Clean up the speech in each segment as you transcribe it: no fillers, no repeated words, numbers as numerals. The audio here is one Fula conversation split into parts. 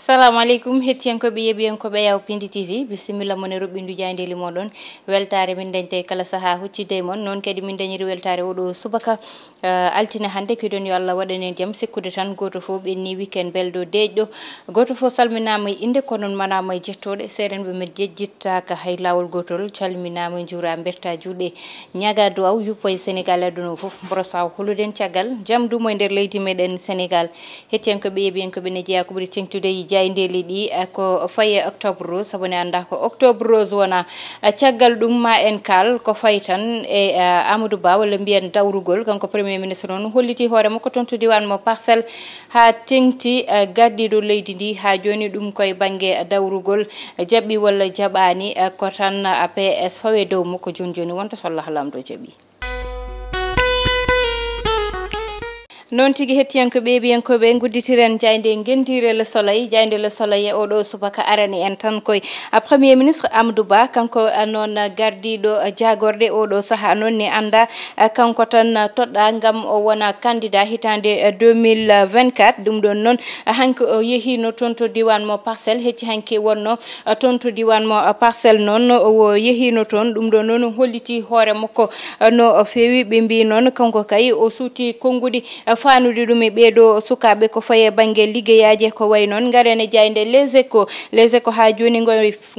Assalamu alaikum hettiyankoɓe yeɓiyankoɓe yaw Piindi TV bisimilla mon e roɓɓindu jayndeli moɗon weltare min dañte kala saaha huccidde mon noon kadi min dañiri weltare oɗo subaka altine hannde kiɗon yo Allah waɗanen jaam sikkude tan goto fof ɓenni weekend belɗo deƴƴo goto fof salminama e inde ko noon manama e jettoɗe seerenɓe men jejjittaka hay lawol gotol calminama e juura berta juuɗe ñaga duwaw yuppo e Sénégal aduna fof brosa holuden caggal jaam dumo e nder leydi meɗen Sénégal hettiyankoɓe yeɓiyankoɓe ne jeeya ko ɓuuri tengtude jayndeli ɗi ko faye octobre rose sabu ne anda ko octobre rose wona caggal ɗum ma en kal ko fayi tan e Amadou Ba walla mbiyen dawrugol kanko premier ministre noon holliti hoore makko toon to diwan mo Parcelles ha tengti gardiɗo leydi ndi ha joni ɗum koye banggue dawrugol jaɓɓi walla jaɓani ko tan PS fawe dow makko joni wonta so Allah lamɗo jaaɓi. noon tigi hettiyankoɓe ɓiyankoɓe gudditiren jayde gendire le soleil jayde le soleil oɗo subaka arani en tan koye premier ministre Amadou Ba kanko noon gardiɗo jagorde oɗo saaha noon ni anda kanko tan toɗɗa gam o wona candidat hitande 2024 ɗum ɗon noon hanke o yehino toon to diwan mo Parcelles hecci hanke wonno toon to diwan mo Parcelles noon o yehino toon ɗum ɗon noon holliti hoore makko no fewi ɓe mbi noon kanko kay o suuti konngudi fanude ɗum e ɓeeɗo sukaɓe ko faye banggue liggeyaji ko way noon garene jayde les échos ha joni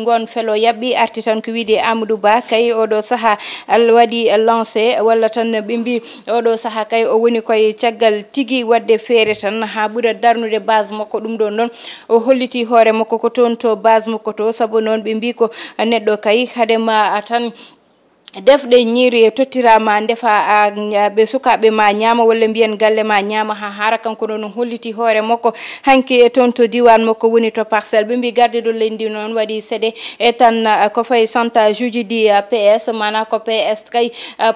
gon felo yabɓi arti tan ko wiide Amadou Ba kay oɗo saaha waɗi lancé walla tan ɓe mbi oɗo saaha kay o woni koye caggal tigui wadde feere tan ha ɓuura darnude base makko ɗum ɗon noon o holliti hoore makko ko toon to base makko to saabu noon ɓe mbi ko neɗɗo kay hadema tan defɗe ñiiri e tottirama defa ɓe sukaɓe ma ñaama walla mbiyen galle ma ñaama ha hara kanko noon holliti hoore makko hanki e toon to diwan makko woni to Parcelles ɓe mbi gardiɗo leydi noon waɗi seeɗe e tan ko fayi chantage uji ɗi PS mana ko PS kay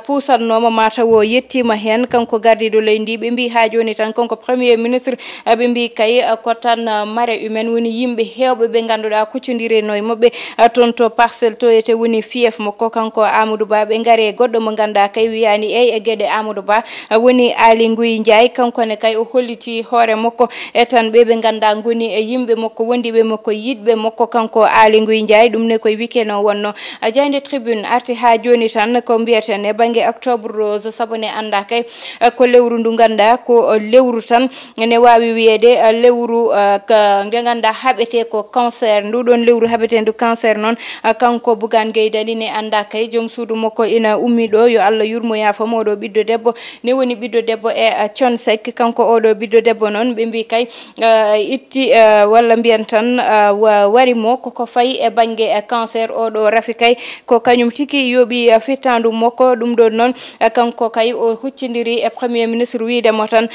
pusatnoma mataw o yettima hen kanko gardiɗo leydi ɓe mbi ha joni tan kanko premier ministre ɓe mbi kay ko tan marée humaine woni yimɓe hewɓe ɓe ganduɗa kuccodireno e mabɓe toon to Parcelles to ete woni fief makko kanko Amadou Ba ɓe gaari goɗɗo mo ganduɗa kay wiyani eyyi e gueɗe Amadou Ba woni Aly Ngouille Ndiaye kankone kay o holliti hoore makko e tan ɓe ganduɗa goni e yimɓe makko wondiɓe makko yiɗɓe makko kanko Aly Ngouille Ndiaye ɗum ne koye weekend o wonno jayde tribune arti ha joni tan ko mbiyeten e banggue octobre rose saabu ne anda kay ko lewru ndu ganduɗa ko lewru tan ne wawi wiyede lewru nde ganduɗa haɓete ko cancer nduɗon lewru haɓete ndu cancer noon kanko Bougane Gueye Dany ne anda kay joom suudu makko ina ummi ɗo yo Allah yurmo yafamo oɗo ɓiɗɗo debbo ne woni ɓiɗɗo debbo e Thione Seck kanko oɗo ɓiɗɗo debbo noon ɓe mbi kay itti walla mbiyan tan warimo koko fayi e banggue cancer oɗo rafi kay ko kañum tigi yooɓi fittandu makko ɗum ɗon noon kanko kay o huccidiri e premier ministre widemo tan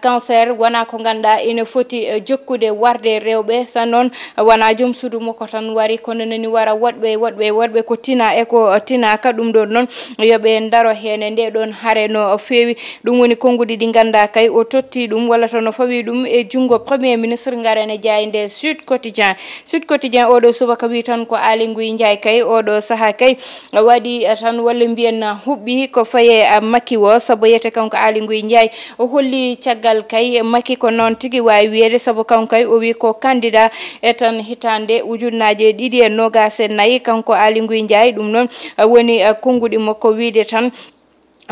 cancer wona ko ganduɗa ina foti jokkude warde rewɓe sa noon wona joom suudu makko tan wari kono nani wara woɗɓe ko tina e ko tinaka ɗum ɗon noon yoɓe daro hen nde ɗon haare no fewi ɗum woni konngudi ɗi ganduɗa kay o totti ɗum walla to no fawi ɗum e junggo premier ministre garane jayde Sud Quotidien oɗo subaka wi tan ko Aly Ngouille Ndiaye kay oɗo saaha kay waɗi tan walla mbiyen huɓɓi ko faye Macky o saabu yete kanko Aly Ngouille Ndiaye o holli caggal kay Macky ko noon tigui wawi wiyede saabu kanko kay o wi ko candidat e tan hitande ujunnaje 2024 kanko Aly Ngouille Ndiaye ɗum noon woni konngudi makko wiide tan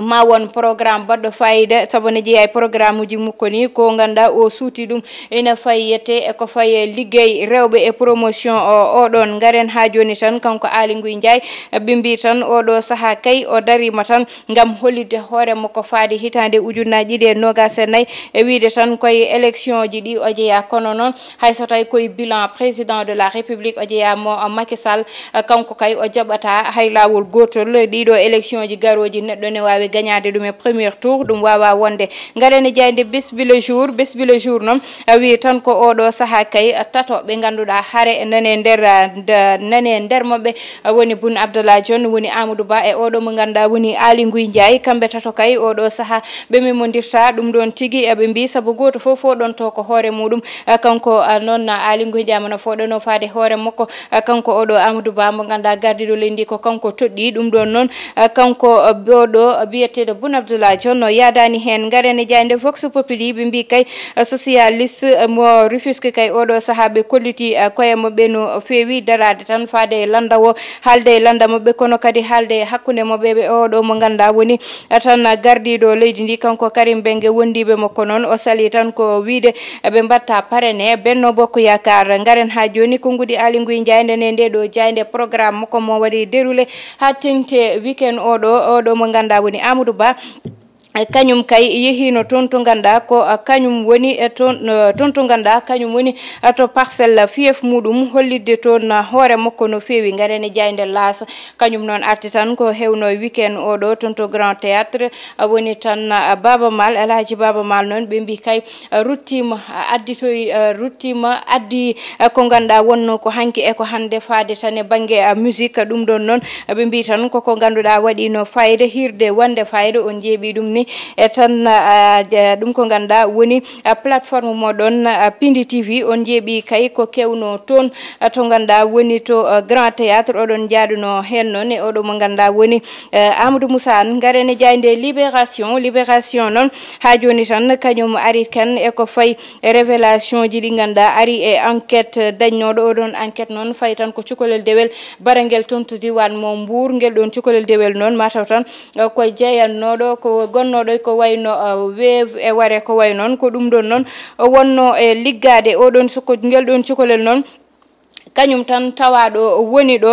ma won programme baɗɗo fayida saabu ne jeeya programme uji mukko ni ko ganduɗa o suuti ɗum ina fayiyete eko faye liggey rewɓe e promotion oɗon garen ha joni tan kanko Aly Ngouille Ndiaye ɓe mbi tan oɗo saaha kay o darima tan gam hollide hoore makko faade hitande ujunnaji 2024 e wiide tan koye élection ji ɗi o jeeya kono noon hayso tawi koye bilan président de la république o jeeyamo Macky Sall kanko kay o jaɓata hay lawol gotol ɗiɗo élection ji garoji neɗɗo ne wawi gagnade ɗum e premier tour ɗum wawa wonde garene jayde besbi le jour noon wi tan ko oɗo saaha kay tato ɓe ganduɗa haare nane nder mabɓe woni Boun Abdallah Dionne woni Amadou Ba e oɗo mo ganduɗa woni Aly Ngouille Ndiaye kamɓe tato kay oɗo saaha ɓe memodirta ɗum ɗon tigui eɓe mbi saabu goto foof foɗon to ko hoore muɗum kanko noon Aly Ngouille Ndiaye mono foɗono faade hoore makko kanko oɗo Amadou Ba mo ganduɗa gardiɗo leydi ko kanko toɗɗi ɗum ɗon noon kanko oɗo biyeteɗo Boun Abdallah Dionne yadani hen garene jayde vox populi ɓe mbi kay socialiste mo Rufisque kay oɗo saaha ɓe kolliti koye mabɓe no feewi darade tan faade landa o haalde landa mabɓe kono kadi haalde hakkude mabɓe ɓe oɗo mo ganduɗa woni tan gardiɗo leydi ndi kanko Karim Bengue wondiɓe makko noon o sali tan ko wiide ɓe mbatta parrainé Benno Bokk Yakar garen ha joni Konngudi Aly Ngouille Ndiaye ndene nde ɗo jayde programme makko mo waɗi déroulé ha tengte weekend oɗo mo ganduɗa woni Amadou Ba kañum kay yehino toon to ganduɗa ko kañum woni toon to ganduɗa kañum woni to parcelle fief muɗum hollidde toon hoore makko no feewi garene jayde laas kañum noon arti tan ko hewno weekend oɗo toon to Grand Théâtre woni tan Baba Mal Alhaji Baba Mal noon ɓe mbi kay ruttima addi ko ganduɗa wonno ko hanki e ko hande faade tan e banggue musique ɗum ɗon noon ɓe mbi tan koko ganduɗa waɗino fayida hirde wonde fayida on jeeɓi ɗum ni e tan ɗum ko ganduɗa woni plateforme moɗon Piindi TV on jeeɓi kay ko kewno toon to ganduɗa woni to Grand Théâtre oɗon jaaduno hen noon e oɗo mo ganduɗa woni Amadou Moussa garene jayde libération noon ha joni tan kañum ari kan e ko fayi révélation ji ɗi ganduɗa ari e enquête dañnoɗo oɗon enquête noon fayi tan ko cukalel dewel baraguel toon to diwan mo Mbour ngel ɗon cukalel dewel noon mataw tan ko jeeyannoɗo ko gonnoɗo ko wayno weev e ware ko way noon ko ɗum ɗon noon wonno e liggade oɗon suko ngel ɗon cukalel noon kañum tan tawaɗo woni ɗo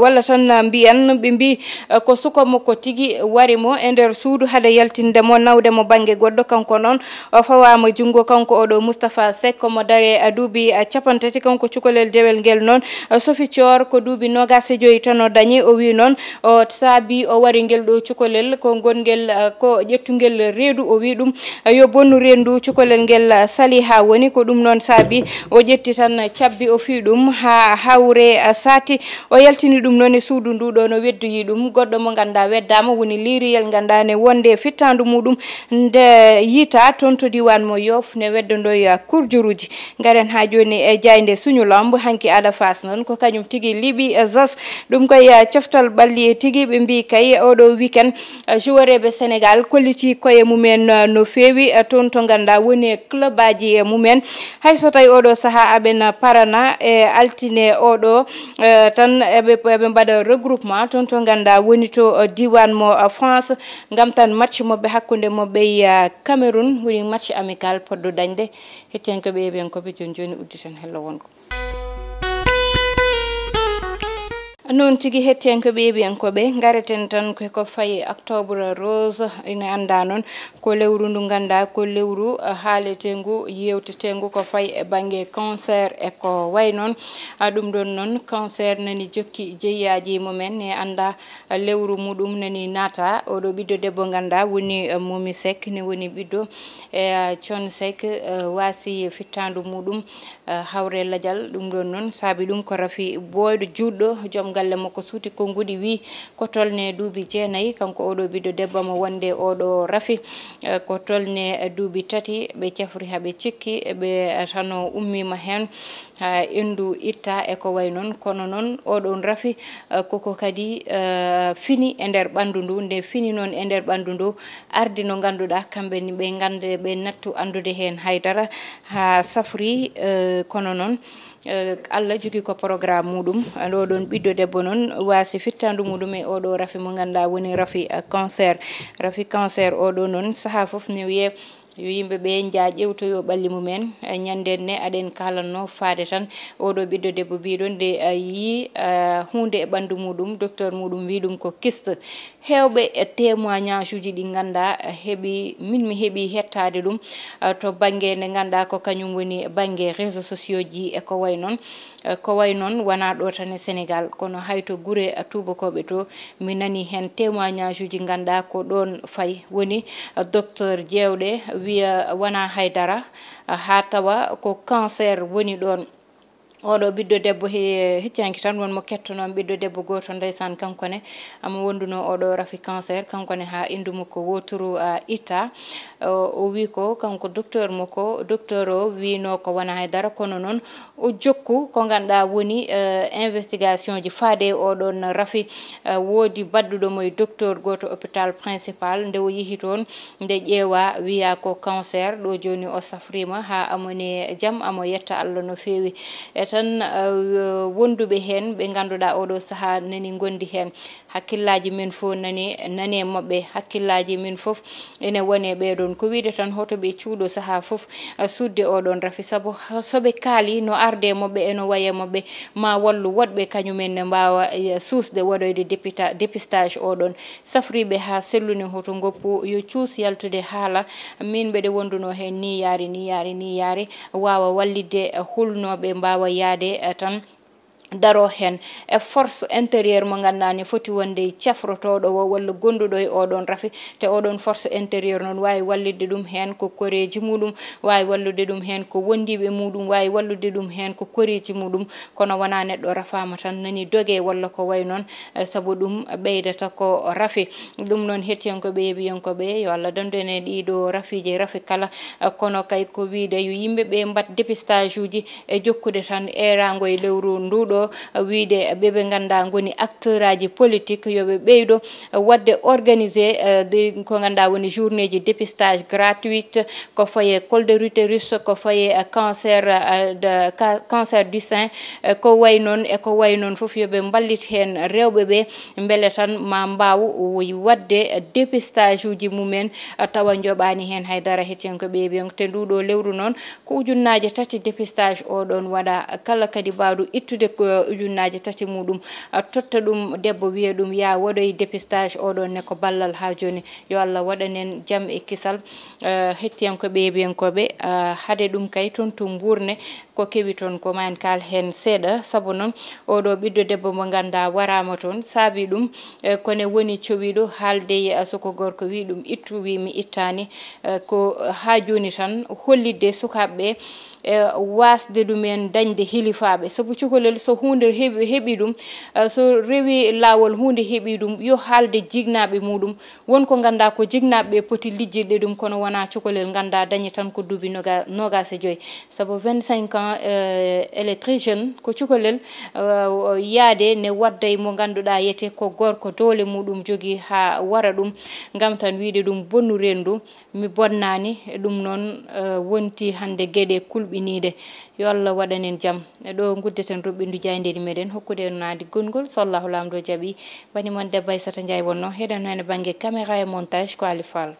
walla tan mbiyan ɓe mbi ko suka makko tigui warimo e nder suudu haade yaltindemo nawde mo banggue goɗɗo kanko noon o fawama junggo kanko oɗo Moustapha Seck mo daare duuɓi capantati kanko cukalel dewel ngel noon Sophie Thior ko duuɓi 25 tan o dañi o wi noon o saabi o wari ngel ɗo cukalel ko gonguel ko ƴettugel reedu o wi ɗum yo bonnu rendu cukalel ngel sali ha woni ko ɗum noon saabi o ƴetti tan cabbi o fi ɗum ha hawre sati o yaltini ɗum noon e suudu ndu ɗo no weddoyi ɗum goɗɗo mo ganduɗa weddama woni liiriyel ganduɗa ne wonde fittandu muɗum nde yiita toon to diwan mo Yoff ne weddodoya kurjuruji garen ha joni e jayde Suñulamb hanki Ada Fass noon ko kañum tigui liiɓi Zos ɗum koye coftal ɓalli tigui ɓe mbi kay oɗo weekend joueureɓe Sénégal kolliti koye mumen no feewi toon to ganduɗa woni club aji mumen hayso tawi oɗo saaha aɓen parana e altine oɗo tan eɓe mbaɗa regroupement toon to ganduɗa woni to diwan mo France gam tan match mabɓe hakkude mabɓe Cameroun woni match amical poddo dañde hetten ko ɓe ɓen koɓe joni udditen hello wonko noon tigui hettiyanko ɓeeɓiyankoɓe gareten tan ko fayi octobre rose ina anda noon ko lewru ndu ganda ko lewru haaletengu yewtetengu ko fayi e banggue cancer e ko way noon ɗum ɗon noon cancer nani jokki jeeyaji mumen ne anda lewru muɗum nani naata oɗo ɓiɗɗo debbo ganda woni Momi Seck ne woni ɓiɗɗo e Thione Seck wasi fittandu muɗum hawre ladial ɗum ɗon noon saabi ɗum ko rafi boyɗo juɗɗo joom galle makko suuti Konngudi wi ko tolne duuɓi 9 kanko oɗo ɓiɗɗo debbo mo wonde oɗo rafi ko tolne duuɓi 3 ɓe cefri haɓe cikki ɓe tan ummima hen ha endu itta e ko way noon kono noon oɗon rafi koko kadi fini e nder ɓandu ndu nde fini noon e nder ɓandu ndu ardi no ganduɗa kamɓe ni ɓe gande ɓe nattu andude hen haydara ha safri kono noon Allah jogui ko programme muɗum oɗon ɓiɗɗo debbo noon wasi fittandu muɗum e oɗo rafi mo ganduɗa woni rafi cancer oɗo noon saaha foof ne wiye yo yimɓeɓe jaa ƴewtoyo ɓalli mumen ñanden ne aɗen kalanno faade tan oɗo ɓiɗɗo debbo mbiɗon nde yi hunde e ɓandu muɗum docteur muɗum wi ɗum ko kyste hewɓe e témoignage uji ɗi ganda heeɓi min mi heeɓi hettade ɗum to banggue nde ganda ko kañum woni banggue réseaux sociaux ji e ko way noon wona ɗo tan e Sénégal kono hayto guure tubakoɓe to mi nani hen témoignage uji ganda ko ɗon fayi woni docteur jewɗe wiya wona haydara ha tawa ko cancer woni ɗon oɗo ɓiɗɗo debbo heccanki tan wonmo kettonon ɓiɗɗo debbo goto ndeysan kankone amo wonduno oɗo rafi cancer kankone ha indumo ko woturu itta o wi ko kanko docteur mo ko docteur o wino ko wona haydara kono noon o jokku ko ganduɗa woni investigation ji faade oɗon rafi woodi badduɗomo e docteur goto hôpital principal nde o yeehi toon nde ƴeewa wiya ko cancer ɗo joni o safrima ha amone jaam amo yetta Allah no fewi tan wonduɓe hen ɓe ganduɗa oɗo saaha nani gondi hen hakkillaji men fo nani e mabɓe hakkillaji min foof ene wone ɓeɗon ko wiide tan hoto ɓe cuuɗo saaha foof sudde oɗon rafi saabu soɓe kaali no arde mabɓe eno waye mabɓe ma wallu woɗɓe kañumen ne mbawa suusde waɗoyde dépistage oɗon safriɓe ha selluni hoto goppu yo cuus yaltude haala min mbeɗe wonduno hen ni yaari wawa wallidde hulnoɓe mbawa yaade tan daro hen e force intérieure mo ganduɗa ni foti wonde cafrotoɗo o walla gonduɗo e oɗon rafi te oɗon force intérieure noon wawi wallidde ɗum hen ko koreji muɗum wawi wallude ɗum hen ko wondiɓe muɗum wawi wallude ɗum hen ko koreji muɗum kono wona neɗɗo rafama tan nani dogue walla ko way noon saabu ɗum ɓeydata ko rafi ɗum noon hettiyankoɓe yeeɓiyankoɓe yo Allah dandu en ɗiɗo rafiji rafi kala kono kay ko wiide yo yimɓeɓe mbat dépistage uji e jokkude tan erago e lewru nduɗo wiide ɓeɓe ganda goni acteur aji politique yoɓe ɓeydo wadde organisé ko ganduɗa woni journée ji dépistage gratuite ko faye col de l'utérus ko faye cancer du sein ko way noon e ko way noon foof yoɓe ballit hen rewɓeɓe beele tan ma mbaw wadde dépistage uji mumen tawa joɓani hen haydara hettiyanko ɓeeɓiyon te nduɗo lewru noon ko ujunnaje 3 dépistage oɗon waɗa kala kadi mbawɗo ittude ko ujunnaje 3 muɗum totta ɗum debbo wiya ɗum ya waɗoy dépistage oɗon ne ko ballal ha joni yo Allah waɗanen jaam e kisal hettiyankoɓe yeeɓiyankoɓe haade ɗum kay toon to Mbourne ko kewi toon ko ma en kal hen seeɗa saabu noon oɗo ɓiɗɗo debbo mo ganda warama toon saabi ɗum kone woni cowiɗo haalde soko gorko wi ɗum ittu wi mi ittani ko ha joni tan hollidde sukaɓeɓe wasde ɗumen dañde hilifaɓe saabu cukalel so hunde heeɓi ɗum so rewi lawol hunde heeɓi ɗum yo haalde jignaɓe muɗum wonko ganda ko jignaɓeɓe poti lijjirde ɗum kono wona cukalel ganda dañi tan ko duuɓi 25 saabu 25 ans elle est très jeune ko cukalel yaade ne wadday mo ganduɗa yete ko gorko doole muɗum jogui ha wara ɗum gam tan wiide ɗum bonnu rendu mi bonnani ɗum noon wonti hande gueɗe kulɓinide yo Allah waɗanen jaam ɗo guddeten ruɓɓindu jaydedi meɗen hokkude en nadi gongol so Allahu lamɗo jaaɓi bani moon debbo Aissata Ndiaye wonno heɗen hen banggue caméra e montage ko Ali Fall